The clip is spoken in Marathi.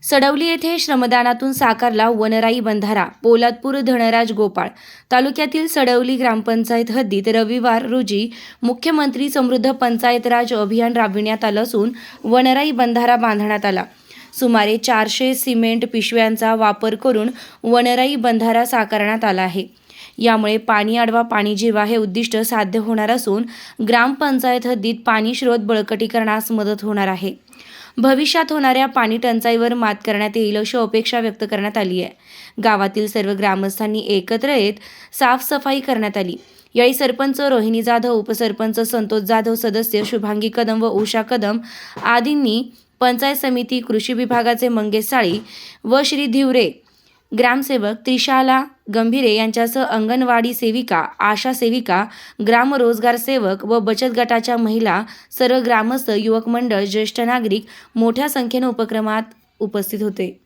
सडवली येथे श्रमदानातून साकारला वनराई बंधारा. पोलादपूर धनराज गोपाळ तालुक्यातील सडवली ग्रामपंचायत हद्दीत रविवार रोजी मुख्यमंत्री समृद्ध पंचायत राज अभियान राबविण्यात आलं असून वनराई बंधारा बांधण्यात आला. सुमारे 400 सिमेंट पिशव्यांचा वापर करून वनराई बंधारा साकारण्यात आला आहे. यामुळे पाणी अडवा पाणी जिरवा हे उद्दिष्ट साध्य होणार असून ग्रामपंचायत हद्दीत पाणी स्रोत बळकटीकरणास मदत होणार आहे. भविष्यात होणाऱ्या पाणी टंचाईवर मात करण्यात येईल अशी अपेक्षा व्यक्त करण्यात आली आहे. गावातील सर्व ग्रामस्थांनी एकत्र येत साफसफाई करण्यात आली. यावेळी सरपंच रोहिणी जाधव, उपसरपंच संतोष जाधव, सदस्य शुभांगी कदम व उषा कदम आदींनी, पंचायत समिती, कृषी विभागाचे मंगेश साळी व श्री धिवरे, ग्रामसेवक त्रिशाला गंभीरे यांच्यासह अंगणवाडी सेविका, आशा सेविका, ग्राम रोजगार सेवक व बचत गटाच्या महिला, सर्व ग्रामस्थ, युवक मंडळ, ज्येष्ठ नागरिक मोठ्या संख्येने उपक्रमात उपस्थित होते.